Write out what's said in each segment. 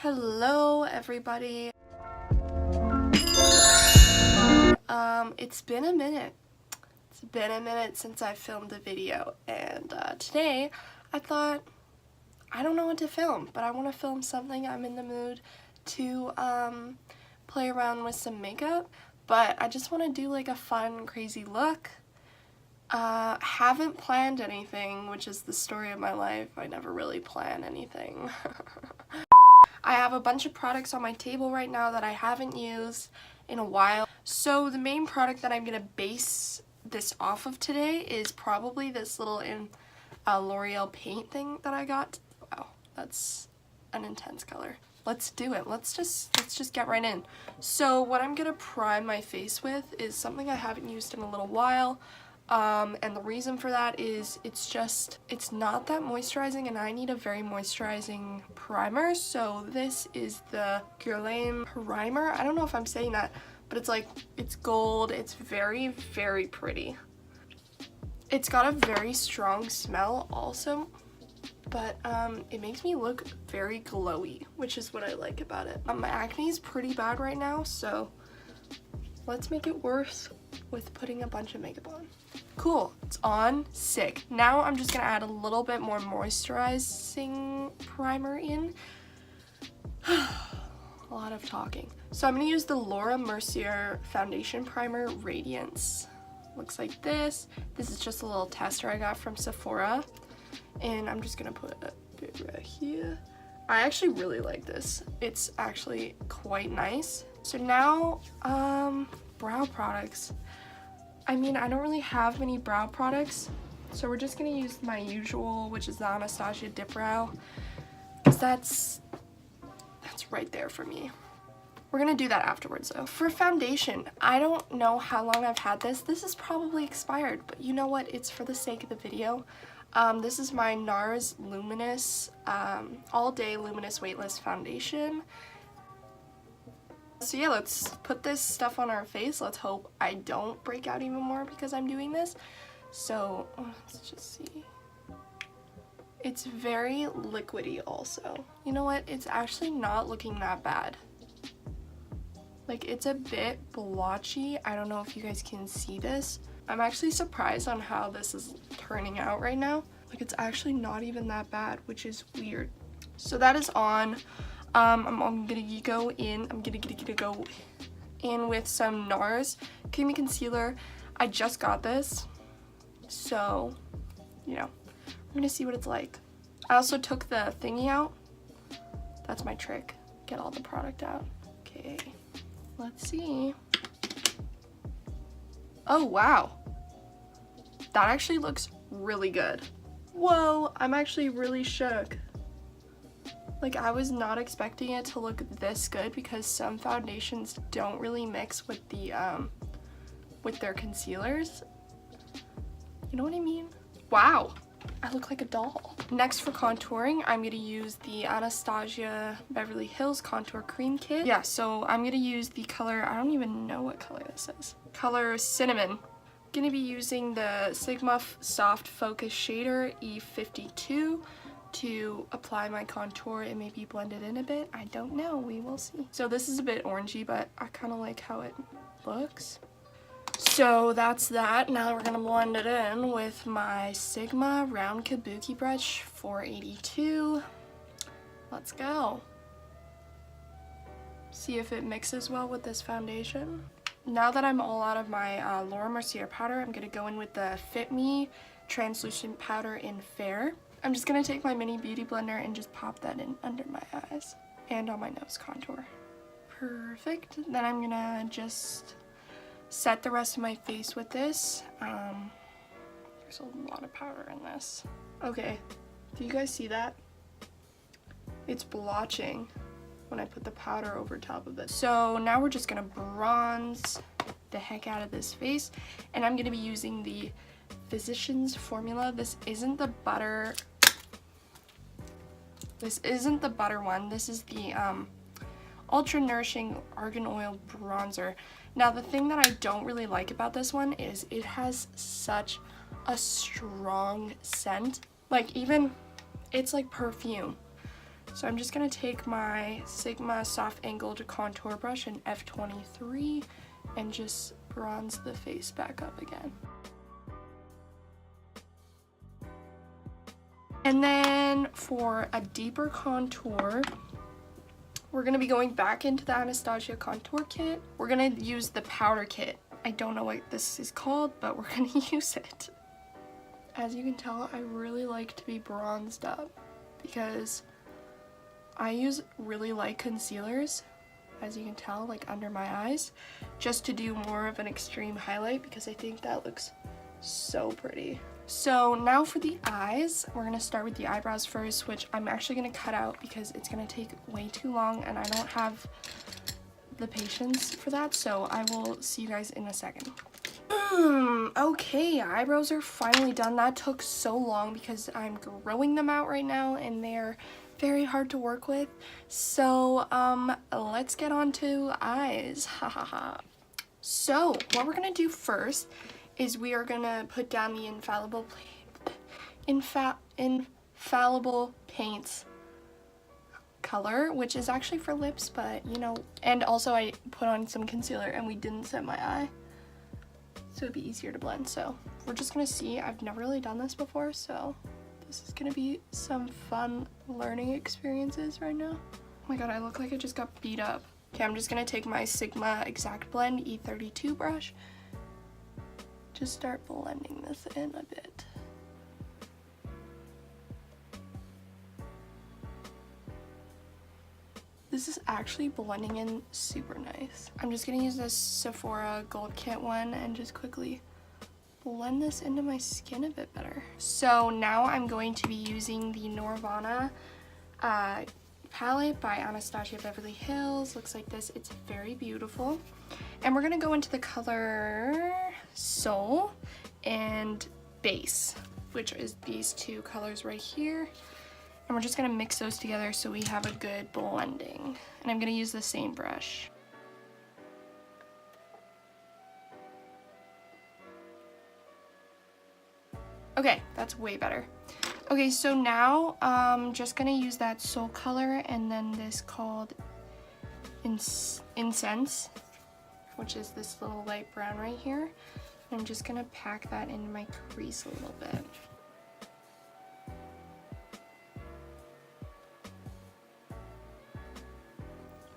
Hello everybody. It's been a minute. It's been a minute since I filmed a video, and today I thought I don't know what to film, but I want to film something. I'm in the mood to play around with some makeup, but I just want to do like a fun, crazy look. Haven't planned anything, which is the story of my life. I never really plan anything. I have a bunch of products on my table right now that I haven't used in a while. So the main product that I'm going to base this off of today is probably this little L'Oreal paint thing that I got. Wow, that's an intense color. Let's do it. Let's just get right in. So what I'm going to prime my face with is something I haven't used in a little while. And the reason for that is it's not that moisturizing, and I need a very moisturizing primer. So this is the Guerlain primer. I don't know if I'm saying that, but it's gold. It's very, very pretty. It's got a very strong smell also, but it makes me look very glowy, which is what I like about it. My acne is pretty bad right now, so let's make it worse with putting a bunch of makeup on. Cool, it's on. Sick. Now I'm just gonna add a little bit more moisturizing primer in. A lot of talking. So I'm gonna use the Laura Mercier Foundation Primer Radiance. Looks like this. This is just a little tester I got from Sephora, and I'm just gonna put a bit right here. I actually really like this. It's actually quite nice. So now, brow products. I mean, I don't really have many brow products, so we're just gonna use my usual, which is the Anastasia Dip Brow, because that's right there for me. We're gonna do that afterwards though. For foundation, I don't know how long I've had this. This is probably expired, but you know what? It's for the sake of the video. This is my NARS Luminous All Day Luminous Weightless Foundation. So yeah, let's put this stuff on our face. Let's hope I don't break out even more because I'm doing this. So let's just see. It's very liquidy also. You know what? It's actually not looking that bad. Like, it's a bit blotchy. I don't know if you guys can see this. I'm actually surprised on how this is turning out right now. Like, it's actually not even that bad, which is weird. So that is on. I'm gonna go in with some NARS Creamy Concealer. I just got this, so, you know, I'm gonna see what it's like. I also took the thingy out. That's my trick. Get all the product out. Okay, let's see. Oh, wow. That actually looks really good. Whoa, I'm actually really shook. Like, I was not expecting it to look this good because some foundations don't really mix with the with their concealers. You know what I mean? Wow, I look like a doll. Next, for contouring, I'm gonna use the Anastasia Beverly Hills Contour Cream Kit. Yeah, so I'm gonna use the color, I don't even know what color this is. Color Cinnamon. I'm gonna be using the Sigma Soft Focus Shader E52 to apply my contour and maybe blend it in a bit. I don't know, we will see. So this is a bit orangey, but I kind of like how it looks. So that's that. Now we're gonna blend it in with my Sigma Round Kabuki Brush 482. Let's go. See if it mixes well with this foundation. Now that I'm all out of my Laura Mercier powder, I'm gonna go in with the Fit Me Translucent Powder in Fair. I'm just gonna take my mini beauty blender and just pop that in under my eyes and on my nose contour. Perfect. Then I'm gonna just set the rest of my face with this. There's a lot of powder in this. Okay, do you guys see that? It's blotching when I put the powder over top of it. So now we're just gonna bronze the heck out of this face, and I'm gonna be using the Physicians Formula. This isn't the butter one. This is the Ultra Nourishing Argan Oil Bronzer. Now, the thing that I don't really like about this one is it has such a strong scent. Like, even, it's like perfume. So I'm just gonna take my Sigma soft angled contour brush in F23 and just bronze the face back up again. And then for a deeper contour, we're gonna be going back into the Anastasia contour kit. We're gonna use the powder kit. I don't know what this is called, but we're gonna use it. As you can tell, I really like to be bronzed up because I use really light concealers, as you can tell, like under my eyes, just to do more of an extreme highlight because I think that looks so pretty. So now for the eyes, we're gonna start with the eyebrows first, which I'm actually gonna cut out because it's gonna take way too long and I don't have the patience for that, so I will see you guys in a second. Okay, eyebrows are finally done. That took so long because I'm growing them out right now and they're very hard to work with. So let's get on to eyes. Hahaha. So what we're gonna do first is we are gonna put down the infallible paints color, which is actually for lips, but you know, and also I put on some concealer and we didn't set my eye, so it'd be easier to blend. So we're just gonna see. I've never really done this before, so this is gonna be some fun learning experiences right now. Oh my god, I look like I just got beat up. Okay, I'm just gonna take my Sigma Exact Blend E32 brush, just start blending this in a bit. This is actually blending in super nice. I'm just gonna use this Sephora Gold Kit one and just quickly blend this into my skin a bit better. So now I'm going to be using the Norvana palette by Anastasia Beverly Hills. Looks like this. It's very beautiful. And we're gonna go into the color Soul and Base, which is these two colors right here. And we're just gonna mix those together so we have a good blending. And I'm gonna use the same brush. Okay, that's way better. Okay, so now I'm just gonna use that Soul color and then this called Incense, which is this little light brown right here. And I'm just gonna pack that into my crease a little bit.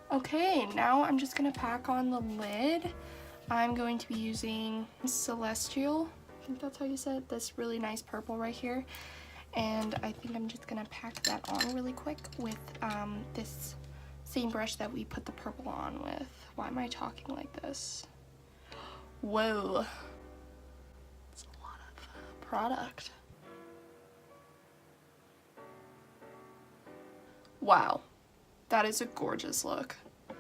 Okay, now I'm just gonna pack on the lid. I'm going to be using Celestial, I think that's how you said it, this really nice purple right here. And I think I'm just gonna pack that on really quick with this same brush that we put the purple on with. Why am I talking like this? Whoa. It's a lot of product. Wow. That is a gorgeous look.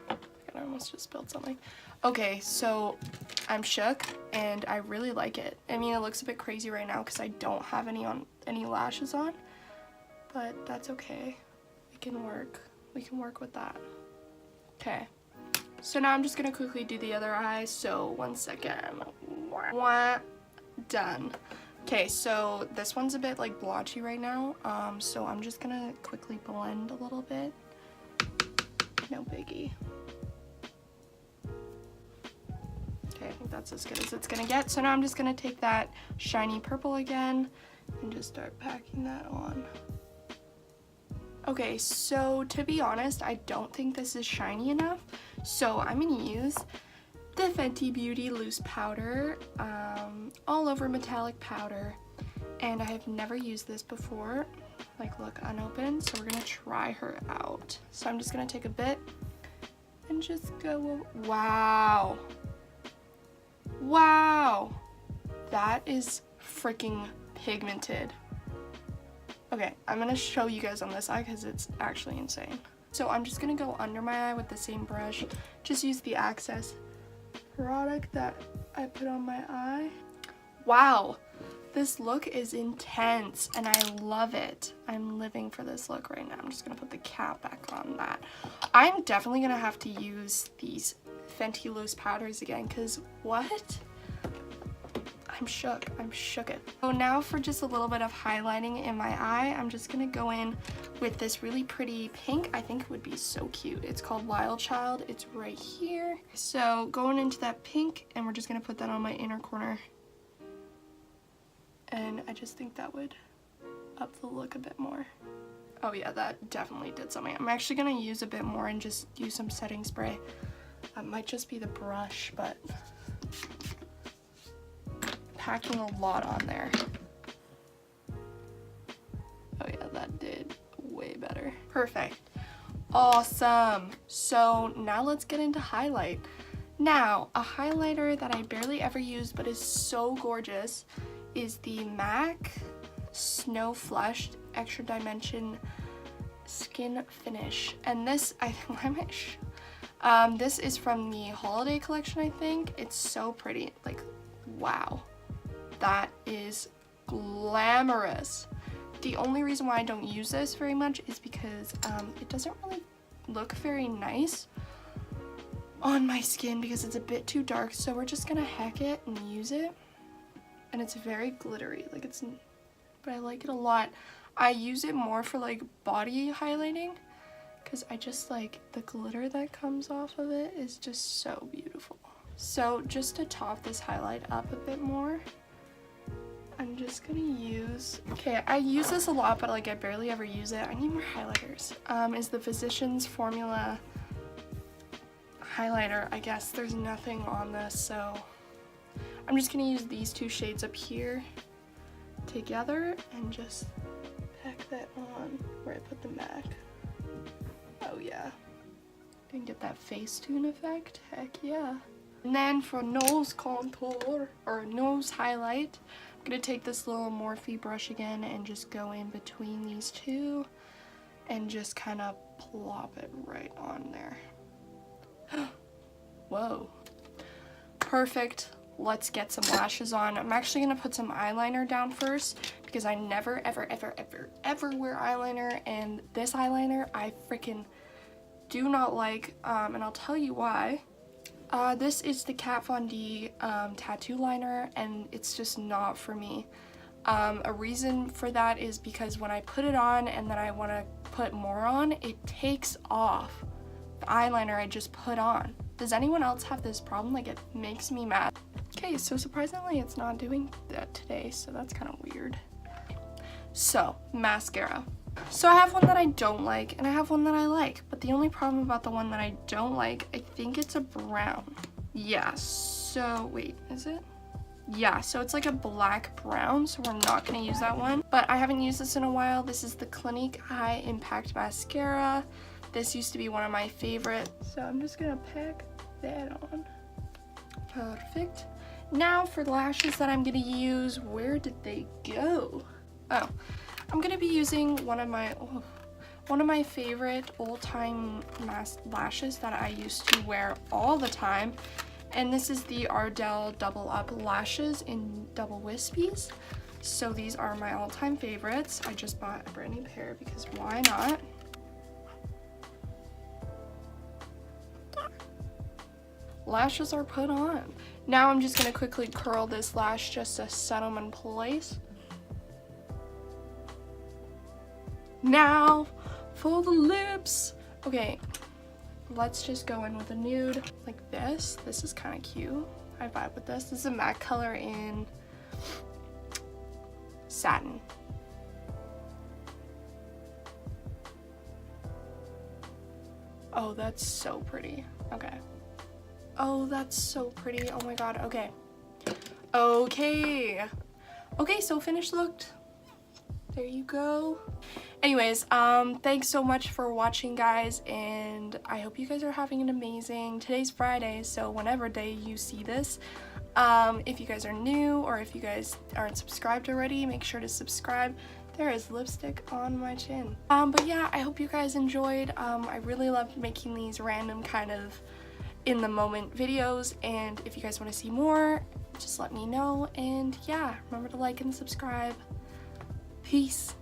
I almost just spilled something. Okay, so I'm shook and I really like it. I mean, it looks a bit crazy right now because I don't have any lashes on, but that's okay. We can work with that. Okay. So now I'm just gonna quickly do the other eye. So 1 second. Done. Okay, so this one's a bit like blotchy right now. So I'm just gonna quickly blend a little bit. No biggie. Okay, I think that's as good as it's gonna get. So now I'm just gonna take that shiny purple again and just start packing that on. Okay, so to be honest, I don't think this is shiny enough. So I'm gonna use the Fenty Beauty loose powder, all over metallic powder. And I have never used this before. Like, look, unopened, so we're gonna try her out. So I'm just gonna take a bit and just go, wow. Wow, that is freaking pigmented. Okay, I'm gonna show you guys on this eye because it's actually insane. So I'm just gonna go under my eye with the same brush, just use the Access product that I put on my eye. Wow. This look is intense and I love it. I'm living for this look right now. I'm just gonna put the cap back on that. I'm definitely gonna have to use these Fenty loose powders again because what? I I'm shook. I'm shooketh. So now for just a little bit of highlighting in my eye, I'm just gonna go in with this really pretty pink. I think it would be so cute. It's called Wild Child. It's right here. So going into that pink, and we're just gonna put that on my inner corner. And I just think that would up the look a bit more. Oh yeah, that definitely did something. I'm actually gonna use a bit more and just use some setting spray. That might just be the brush, but packing a lot on there. Oh yeah, that did way better. Perfect. Awesome. So now let's get into highlight. Now, a highlighter that I barely ever use but is so gorgeous is the MAC Snow Flushed Extra Dimension Skin Finish. And this, this is from the holiday collection, I think. It's so pretty. Like, wow. That is glamorous. The only reason why I don't use this very much is because it doesn't really look very nice on my skin because it's a bit too dark. So we're just gonna hack it and use it. And it's very glittery, like but I like it a lot. I use it more for like body highlighting because I just like the glitter that comes off of it is just so beautiful. So just to top this highlight up a bit more, I'm just gonna use, okay, I use this a lot, but like I barely ever use it. I need more highlighters. Is the Physicians Formula highlighter. I guess there's nothing on this, so I'm just gonna use these two shades up here together and just pack that on where I put the MAC. Oh yeah. Didn't get that Facetune effect? Heck yeah. And then for nose contour, or nose highlight, I'm gonna take this little Morphe brush again and just go in between these two and just kind of plop it right on there. Whoa. Perfect. Let's get some lashes on. I'm actually gonna put some eyeliner down first because I never ever wear eyeliner, and this eyeliner I freaking do not like, and I'll tell you why. This is the Kat Von D tattoo liner, and it's just not for me. A reason for that is because when I put it on and then I want to put more on, it takes off the eyeliner I just put on. Does anyone else have this problem? Like, it makes me mad. Okay, so surprisingly it's not doing that today, so that's kind of weird. So, mascara. So I have one that I don't like, and I have one that I like, but the only problem about the one that I don't like, I think it's a brown. Yeah, so, wait, is it? Yeah, so it's like a black brown, so we're not gonna use that one. But I haven't used this in a while. This is the Clinique High Impact Mascara. This used to be one of my favorites, so I'm just gonna pack that on. Perfect. Now for lashes that I'm gonna use, where did they go? Oh, I'm gonna be using one of my favorite old-time lashes that I used to wear all the time, and this is the Ardell Double Up Lashes in Double Wispies. So these are my all-time favorites. I just bought a brand new pair because why not? Lashes are put on. Now I'm just gonna quickly curl this lash just to set them in place. Now for the lips. Okay, let's just go in with a nude like this. This is kind of cute. I vibe with this. This is a matte color in Satin. Oh, that's so pretty. Okay. Oh, that's so pretty. Oh my god. Okay. Okay. Okay, so finished look. There you go. Anyways, thanks so much for watching, guys, and I hope you guys are having an amazing, today's Friday, so whenever day you see this, if you guys are new or if you guys aren't subscribed already, make sure to subscribe. There is lipstick on my chin. But yeah, I hope you guys enjoyed. I really loved making these random kind of in the moment videos, and if you guys want to see more, just let me know. And yeah, remember to like and subscribe. Peace.